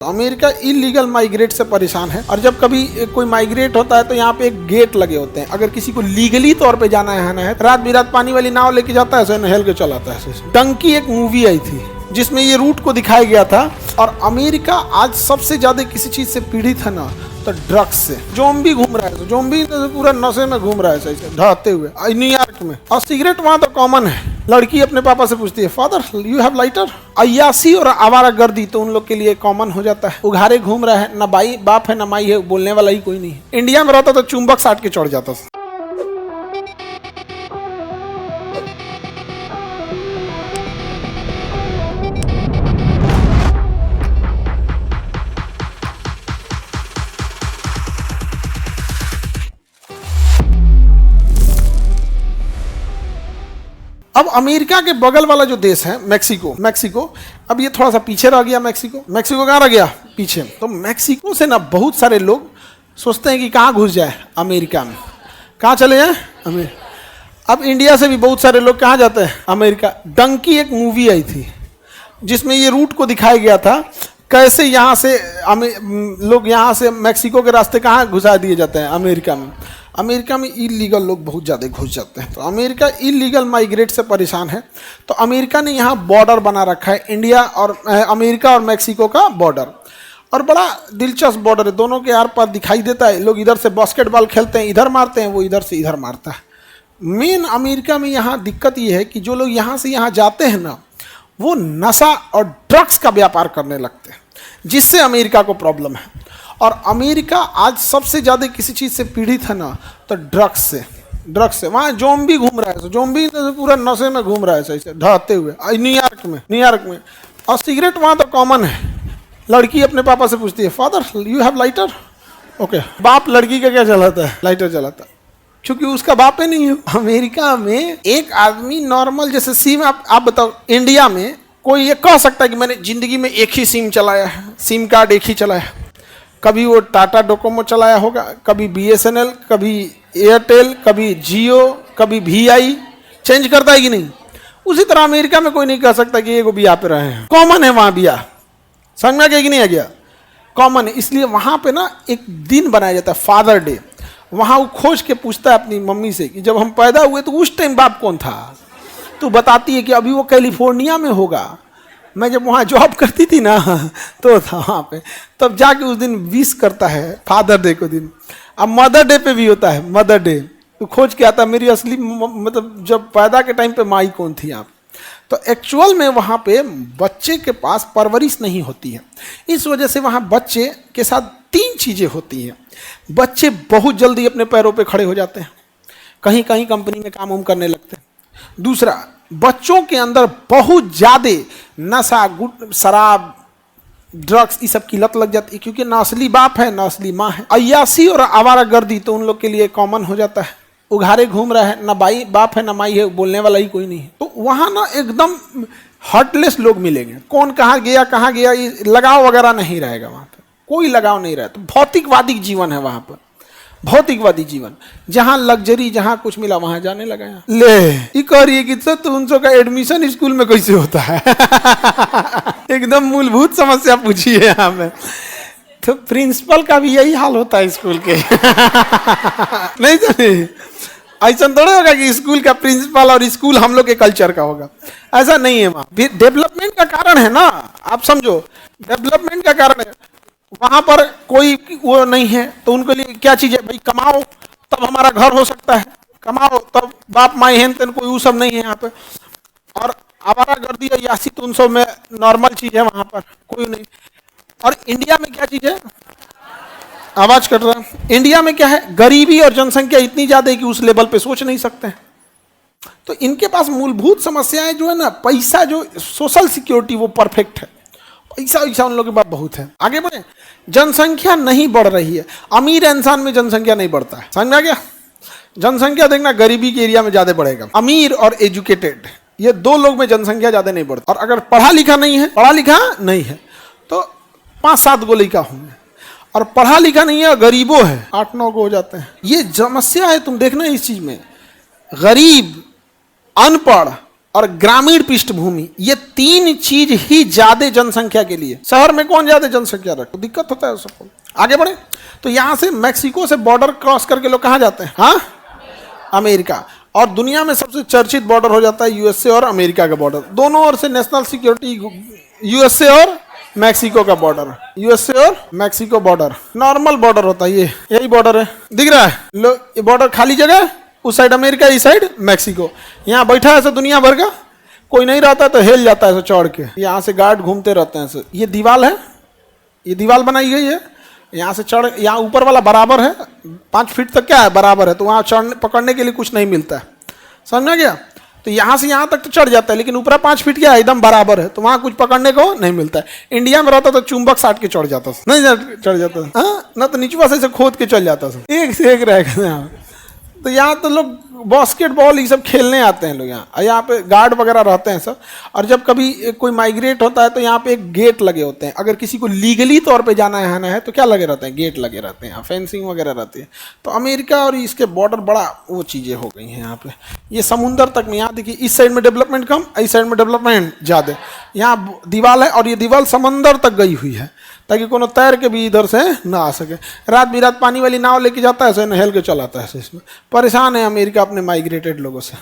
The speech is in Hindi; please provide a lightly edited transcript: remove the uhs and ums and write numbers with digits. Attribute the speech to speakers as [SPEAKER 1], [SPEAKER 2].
[SPEAKER 1] अमेरिका इलीगल माइग्रेट से परेशान है और जब कभी कोई माइग्रेट होता है तो यहाँ पे एक गेट लगे होते हैं। अगर किसी को लीगली तौर पे जाना है रात बिरात पानी वाली नाव लेके जाता है, नहल के चलाता है। डंकी एक मूवी आई थी जिसमें ये रूट को दिखाया गया था। और अमेरिका आज सबसे ज्यादा किसी चीज से पीड़ित है ना, तो ड्रग्स से। जोम्बी घूम रहा है, जोम्बी पूरा नशे में घूम रहा है सही से ढहते हुए न्यूयॉर्क में। और सिगरेट वहां तो कॉमन है। लड़की अपने पापा से पूछती है, फादर यू हैव लाइटर। अय्यासी और आवारागर्दी तो उन लोग के लिए कॉमन हो जाता है। उघारे घूम रहा है, ना बाई बाप है ना माई है, बोलने वाला ही कोई नहीं है। इंडिया में रहता तो चुंबक साट के चढ़ जाता। अब अमेरिका के बगल वाला जो देश है मैक्सिको, अब ये थोड़ा सा पीछे रह गया। मैक्सिको कहाँ रह गया? पीछे। तो मैक्सिको से ना बहुत सारे लोग सोचते हैं कि कहाँ घुस जाए, अमेरिका में। कहाँ चले जाए? अब इंडिया से भी बहुत सारे लोग कहाँ जाते हैं? अमेरिका। डंकी एक मूवी आई थी जिसमें ये रूट को दिखाया गया था, कैसे यहाँ से लोग यहाँ से मैक्सिको के रास्ते कहाँ घुसा दिए जाते हैं, अमेरिका में। अमेरिका में इलीगल लोग बहुत ज़्यादा घुस जाते हैं। तो अमेरिका इलीगल माइग्रेट से परेशान है। तो अमेरिका ने यहाँ बॉर्डर बना रखा है, इंडिया और अमेरिका और मैक्सिको का बॉर्डर। और बड़ा दिलचस्प बॉर्डर है, दोनों के आर पार दिखाई देता है। लोग इधर से बास्केटबॉल खेलते हैं, इधर मारते हैं, वो इधर से इधर मारता है। मेन अमेरिका में यहाँ दिक्कत ये है कि जो लोग यहाँ से यहाँ जाते हैं ना, वो नशा और ड्रग्स का व्यापार करने लगते हैं, जिससे अमेरिका को प्रॉब्लम है। और अमेरिका आज सबसे ज़्यादा किसी चीज़ से पीड़ित है ना, तो ड्रग्स से। वहाँ जोम्बी घूम रहा है, जोम्बी पूरा नशे में घूम रहा है सही से ढहते हुए न्यूयॉर्क में। और सिगरेट वहाँ तो कॉमन है। लड़की अपने पापा से पूछती है, father you have lighter. Okay, बाप लड़की का क्या चलाता है? लाइटर चलाता है, क्योंकि उसका बाप ही नहीं है। अमेरिका में एक आदमी नॉर्मल जैसे सिम, आप बताओ, इंडिया में कोई ये कह सकता है कि मैंने जिंदगी में एक ही सिम चलाया है, सिम कार्ड एक ही चलाया है। कभी वो टाटा डोकोमो चलाया होगा, कभी BSNL, कभी एयरटेल, कभी जियो, कभी VI। चेंज करता है कि नहीं? उसी तरह अमेरिका में कोई नहीं कह सकता कि ये को बिया पे रहे हैं। कॉमन है वहाँ बिया, समझ में आ गया कि नहीं आ गया? कॉमन है। इसलिए वहाँ पे ना एक दिन बनाया जाता है, फादर डे। वहाँ वो खोज के पूछता है अपनी मम्मी से कि जब हम पैदा हुए तो उस टाइम बाप कौन था? तो बताती है कि अभी वो कैलिफोर्निया में होगा। मैं जब वहाँ जॉब करती थी ना, तो था वहाँ पे। तब जाके उस दिन विश करता है फादर डे को दिन। अब मदर डे पे भी होता है मदर डे। तो खोज के आता मेरी असली मतलब जब पैदा के टाइम पे माई कौन थी आप। तो एक्चुअल में वहाँ पे बच्चे के पास परवरिश नहीं होती है। इस वजह से वहाँ बच्चे के साथ 3 चीज़ें होती हैं। बच्चे बहुत जल्दी अपने पैरों पे खड़े हो जाते हैं, कहीं कहीं कंपनी में काम करने लगते हैं। दूसरा, बच्चों के अंदर बहुत ज़्यादा नशा, शराब, ड्रग्स, ये सब की लत लग जाती है, क्योंकि ना असली बाप है ना असली माँ है। अय्यासी और आवारागर्दी तो उन लोग के लिए कॉमन हो जाता है। उघारे घूम रहा है, ना बाई बाप है ना माई है, बोलने वाला ही कोई नहीं है। तो वहाँ ना एकदम हार्टलेस लोग मिलेंगे। कौन कहाँ गया, ये लगाव वगैरह नहीं रहेगा वहाँ पर, कोई लगाव नहीं रहता। भौतिकवादी जीवन है वहाँ पर, भौतिकवादी जीवन। जहाँ लग्जरी, जहाँ कुछ मिला वहाँ जाने लगा। ले ये कह रही है कि सर तो उनका एडमिशन स्कूल में कैसे होता है? एकदम मूलभूत समस्या पूछी है यहाँ में। तो प्रिंसिपल का भी यही हाल होता है स्कूल के। नहीं जाने, ऐसा थोड़ा होगा कि स्कूल का प्रिंसिपल और स्कूल हम लोग के कल्चर का होगा, ऐसा नहीं है। वहाँ डेवलपमेंट का कारण है ना, आप समझो, डेवलपमेंट का कारण है। वहां पर कोई वो नहीं है, तो उनके लिए क्या चीज है? भाई कमाओ तब हमारा घर हो सकता है, कमाओ तब बाप माई हैं, कोई वो सब नहीं है यहाँ पे। और आवारागर्दी और यासी तो 300 में नॉर्मल चीज है, वहां पर कोई नहीं। और इंडिया में क्या चीज है? आवाज कट रहा है। इंडिया में क्या है? गरीबी और जनसंख्या इतनी ज्यादा है कि उस लेवल पे सोच नहीं सकते हैं। तो इनके पास मूलभूत समस्याएं जो है ना, पैसा, जो सोशल सिक्योरिटी, वो परफेक्ट है। पैसा उन लोगों के पास बहुत है। आगे बढ़े। जनसंख्या नहीं बढ़ रही है, अमीर इंसान में जनसंख्या नहीं बढ़ता है। समझ में आ गया? जनसंख्या देखना गरीबी के एरिया में ज्यादा बढ़ेगा। अमीर और एजुकेटेड, ये 2 लोग में जनसंख्या ज्यादा नहीं बढ़ती। और अगर पढ़ा लिखा नहीं है तो 5-7 गो लड़का होंगे। और पढ़ा लिखा नहीं है, गरीबों है, 8-9 गो हो जाते हैं। ये समस्या है, तुम देखना इस चीज में। गरीब, अनपढ़ और ग्रामीण पृष्ठभूमि, ये 3 चीज ही ज्यादा जनसंख्या के लिए। शहर में कौन ज्यादा जनसंख्या रखता, दिक्कत होता है सबको। आगे बढ़े तो यहां से मैक्सिको से बॉर्डर क्रॉस करके लोग कहां जाते हैं, हाँ, अमेरिका। और दुनिया में सबसे चर्चित बॉर्डर हो जाता है यूएसए और अमेरिका का बॉर्डर। दोनों ओर से नेशनल सिक्योरिटी, यूएसए और मैक्सिको का बॉर्डर, यूएसए और मैक्सिको बॉर्डर नॉर्मल बॉर्डर होता है। ये यही बॉर्डर है, दिख रहा है लो, ये बॉर्डर खाली जगह, उस साइड अमेरिका, इस साइड मैक्सिको। यहाँ बैठा है ऐसा दुनिया भर का, कोई नहीं रहता तो हिल जाता है ऐसा चढ़ के। यहाँ से गार्ड घूमते रहते हैं ऐसे। ये दीवार है, ये दीवार बनाई गई है, यहाँ से चढ़, यहाँ ऊपर वाला बराबर है, 5 फीट तक क्या है बराबर है, तो वहाँ चढ़ने पकड़ने के लिए कुछ नहीं मिलता है, समझ में गया। तो यहाँ से यहाँ तक तो चढ़ जाता है, लेकिन ऊपर 5 फीट क्या है, एकदम बराबर है, तो वहाँ कुछ पकड़ने को नहीं मिलता है। इंडिया में रहता तो चुंबक साट के चढ़ जाता, नहीं चढ़ जाता, हाँ ना, तो नीचवा से खोद के चल जाता, एक से एक रहेगा यहाँ। तो यहाँ तो लोग बास्केटबॉल ये सब खेलने आते हैं लोग यहाँ, यहाँ पे गार्ड वगैरह रहते हैं सब। और जब कभी कोई माइग्रेट होता है तो यहाँ पे एक गेट लगे होते हैं, अगर किसी को लीगली तौर पे जाना है ना है तो क्या लगे रहते हैं, गेट लगे रहते हैं, फेंसिंग वगैरह रहती है। तो अमेरिका और इसके बॉर्डर बड़ा वो चीज़ें हो गई हैं यहाँ पे। ये समुंदर तक में, यहाँ देखिए इस साइड में डेवलपमेंट कम, इस साइड में डेवलपमेंट ज़्यादा। यहाँ दीवार है और ये दीवार समंदर तक गई हुई है, ताकि कोनो तैर के भी इधर से ना आ सके। रात बिरात पानी वाली नाव लेके जाता है, नहल के चलाता है इसमें। परेशान है अमेरिका अपने माइग्रेटेड लोगों से।